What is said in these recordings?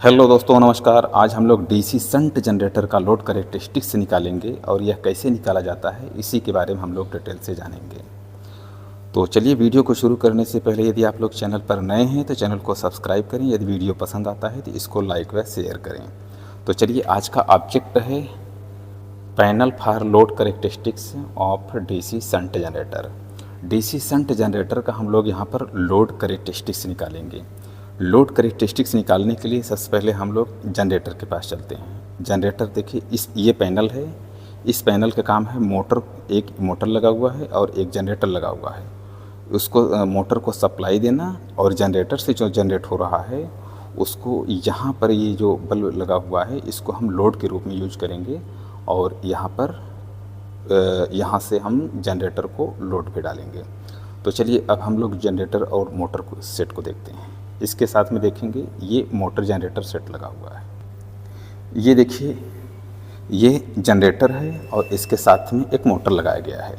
Hello दोस्तों, नमस्कार। आज हम लोग डीसी शंट जनरेटर का लोड कैरेक्टरिस्टिक्स निकालेंगे और यह कैसे निकाला जाता है इसी के बारे में हम लोग डिटेल से जानेंगे। तो चलिए, वीडियो को शुरू करने से पहले यदि आप लोग चैनल पर नए हैं तो चैनल को सब्सक्राइब करें। यदि वीडियो पसंद आता है तो इसको लाइक व शेयर करें। तो चलिए, आज का ऑब्जेक्ट है panel for load characteristics of DC shunt generator. DC shunt generator का हम लोग यहाँ पर लोड कैरेक्टरिस्टिक्स निकालेंगे। लोड कैरेक्टरिस्टिक्स निकालने के लिए सबसे पहले हम लोग जनरेटर के पास चलते हैं। जनरेटर देखिए, ये पैनल है। इस पैनल का काम है मोटर, एक मोटर लगा हुआ है और एक जनरेटर लगा हुआ है। उसको मोटर को सप्लाई देना और जनरेटर से जो जनरेट हो रहा है उसको यहाँ पर ये जो बल्ब लगा हुआ है इसको हम लोड के रूप में यूज करेंगे और यहाँ पर यहाँ से हम जनरेटर को लोड पे डालेंगे। तो चलिए, अब हम लोग जनरेटर और मोटर को सेट को देखते हैं। इसके साथ में देखेंगे ये मोटर जनरेटर सेट लगा हुआ है। ये देखिए, ये जनरेटर है और इसके साथ में एक मोटर लगाया गया है।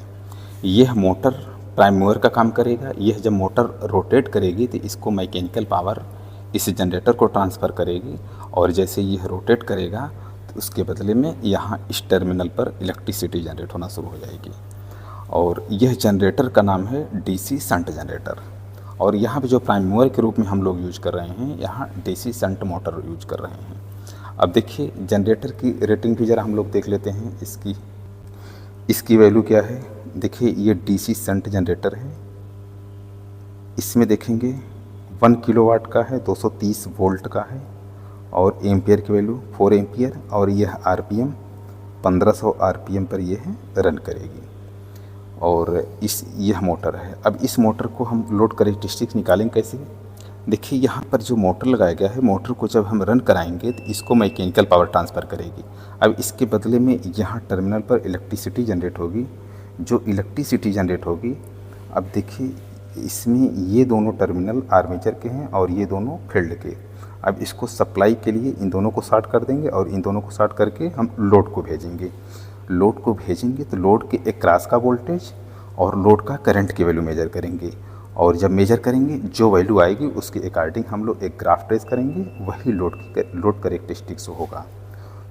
यह मोटर प्राइम मूवर का काम करेगा। यह जब मोटर रोटेट करेगी तो इसको मैकेनिकल पावर इस जनरेटर को ट्रांसफ़र करेगी और जैसे यह रोटेट करेगा तो उसके बदले में यहाँ इस टर्मिनल पर इलेक्ट्रिसिटी जनरेट होना शुरू हो जाएगी। और यह जनरेटर का नाम है डीसी शंट जनरेटर। और यहाँ पे जो प्राइम मूवर के रूप में हम लोग यूज कर रहे हैं, यहाँ डीसी शंट मोटर यूज कर रहे हैं। अब देखिए, जनरेटर की रेटिंग भी ज़रा हम लोग देख लेते हैं। इसकी वैल्यू क्या है। देखिए, ये डीसी शंट जनरेटर है। इसमें देखेंगे 1 किलोवाट का है, 230 वोल्ट का है और एम्पियर की वैल्यू 4 एम्पियर और यह आरपीएम 1500 आरपीएम पर यह रन करेगी। और यह मोटर है। अब इस मोटर को हम लोड कैरेक्टरिस्टिक्स निकालेंगे कैसे। देखिए, यहाँ पर जो मोटर लगाया गया है, मोटर को जब हम रन कराएंगे तो इसको मैकेनिकल पावर ट्रांसफ़र करेगी। अब इसके बदले में यहाँ टर्मिनल पर इलेक्ट्रिसिटी जनरेट होगी। जो इलेक्ट्रिसिटी जनरेट होगी, अब देखिए इसमें ये दोनों टर्मिनल आर्मेचर के हैं और ये दोनों फील्ड के। अब इसको सप्लाई के लिए इन दोनों को शॉर्ट कर देंगे और इन दोनों को शॉर्ट करके हम लोड को भेजेंगे। लोड को भेजेंगे तो लोड के एक क्रॉस का वोल्टेज और लोड का करंट की वैल्यू मेजर करेंगे। और जब मेजर करेंगे जो वैल्यू आएगी उसके अकॉर्डिंग हम लोग एक ग्राफ ट्रेस करेंगे, वही लोड कैरेक्टरिस्टिक्स होगा।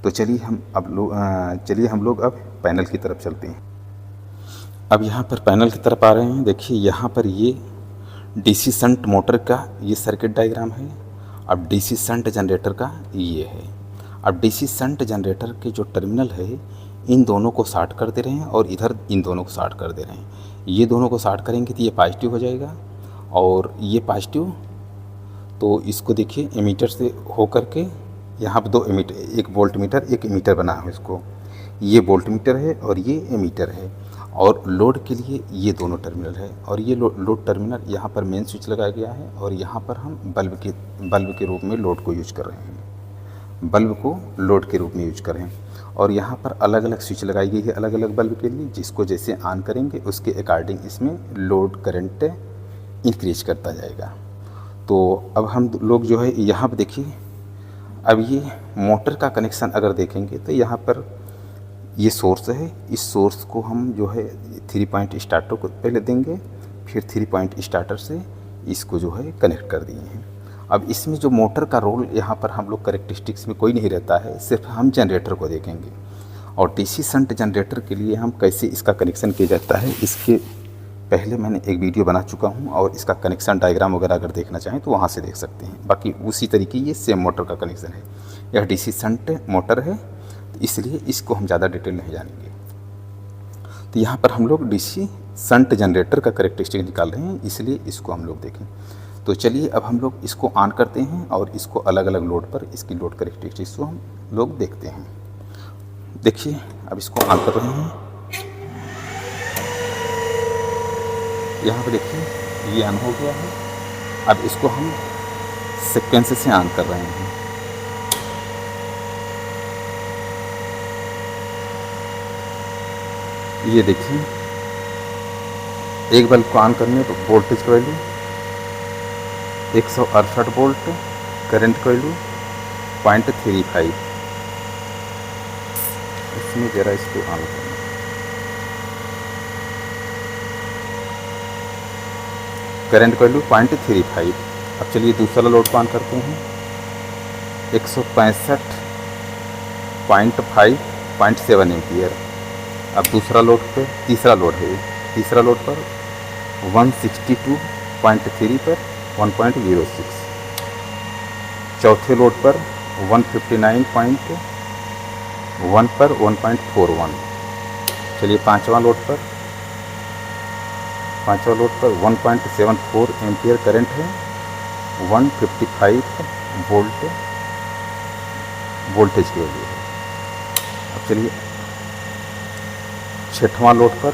तो चलिए हम लोग अब पैनल की तरफ चलते हैं। अब यहाँ पर पैनल की तरफ आ रहे हैं। देखिए, यहाँ पर ये डीसी शंट मोटर का ये सर्किट डायग्राम है। अब डीसी शंट जनरेटर का ये है। अब डीसी शंट जनरेटर के जो टर्मिनल है, इन दोनों को शॉर्ट कर दे रहे हैं और इधर इन दोनों को शॉर्ट कर दे रहे हैं। ये दोनों को शॉर्ट करेंगे तो ये पॉजिटिव हो जाएगा और ये पॉजिटिव। तो इसको देखिए, एमीटर से होकर के यहाँ पर 2 एमीटर, एक वोल्ट मीटर एक एमीटर बना है। इसको ये वोल्ट मीटर है और ये एमीटर है। और लोड के लिए ये दोनों टर्मिनल है और ये लोड टर्मिनल यहाँ पर मेन स्विच लगाया गया है और यहाँ पर हम बल्ब के रूप में लोड को यूज कर रहे हैं। बल्ब को लोड के रूप में यूज कर रहे हैं और यहाँ पर अलग अलग स्विच लगाई गई है अलग अलग बल्ब के लिए, जिसको जैसे ऑन करेंगे उसके अकॉर्डिंग इसमें लोड करंट इंक्रीज करता जाएगा। तो अब हम लोग जो है यहाँ पर देखिए, अब ये मोटर का कनेक्शन अगर देखेंगे तो यहाँ पर ये सोर्स है। इस सोर्स को हम जो है 3 पॉइंट स्टार्टर को पहले देंगे, फिर 3 पॉइंट स्टार्टर से इसको जो है कनेक्ट कर दिए हैं। अब इसमें जो मोटर का रोल यहाँ पर हम लोग कैरेक्टरिस्टिक्स में कोई नहीं रहता है, सिर्फ हम जनरेटर को देखेंगे। और डीसी शंट जनरेटर के लिए हम कैसे इसका कनेक्शन किया जाता है, इसके पहले मैंने एक वीडियो बना चुका हूँ और इसका कनेक्शन डायग्राम वगैरह अगर देखना चाहें तो वहाँ से देख सकते हैं। बाकी उसी तरीके ये सेम मोटर का कनेक्शन है। यह डीसी शंट मोटर है, इसलिए इसको हम ज़्यादा डिटेल नहीं जानेंगे। तो यहाँ पर हम लोग डीसी शंट जनरेटर का कैरेक्टरिस्टिक निकाल रहे हैं, इसलिए इसको हम लोग देखें। तो चलिए, अब हम लोग इसको ऑन करते हैं और इसको अलग अलग लोड पर इसकी लोड कैरेक्टरिस्टिक्स को हम लोग देखते हैं। देखिए, अब इसको ऑन कर रहे हैं। यहाँ पे देखिए, ये ऑन हो गया है। अब इसको हम सीक्वेंस से ऑन कर रहे हैं। ये देखिए, एक बल्ब को ऑन करने तो वोल्टेज की वैल्यू 168 वोल्ट, करंट की वैल्यू 0.35। इसमें ज़रा इसको ऑन करना। करंट की वैल्यू 0.35 अब चलिए दूसरा लोड को ऑन करते हैं। 165.5.7 एम्पियर। अब दूसरा लोड पे, तीसरा लोड है, तीसरा लोड पर 162.3 पर 1.06। चौथे लोड पर 159.1 पर 1.41। चलिए पांचवा लोड पर 1.74 एम्पियर करंट है, 155 वोल्टेज की वैल्यू है। अब चलिए छठवां लोड पर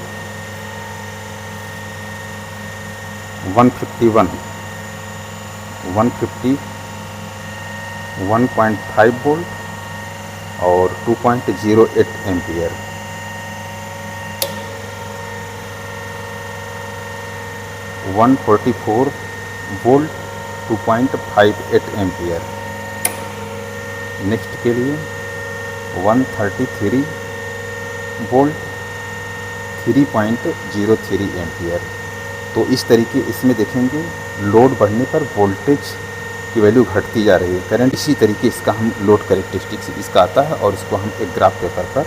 151.5 वोल्ट और 2.08 ampere. One 44 volt 2.58 ampere. Next के लिए 133 वोल्ट 3.03 एम्पियर। तो इस तरीके इसमें देखेंगे लोड बढ़ने पर वोल्टेज की वैल्यू घटती जा रही है, करंट। इसी तरीके इसका हम लोड कैरेक्टरिस्टिक्स इसका आता है और इसको हम एक ग्राफ पेपर पर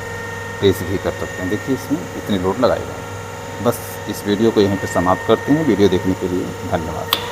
ट्रेस भी कर सकते हैं। देखिए इसमें इतने लोड लगाए गए हैं। बस इस वीडियो को यहीं पर समाप्त करते हैं। वीडियो देखने के लिए धन्यवाद।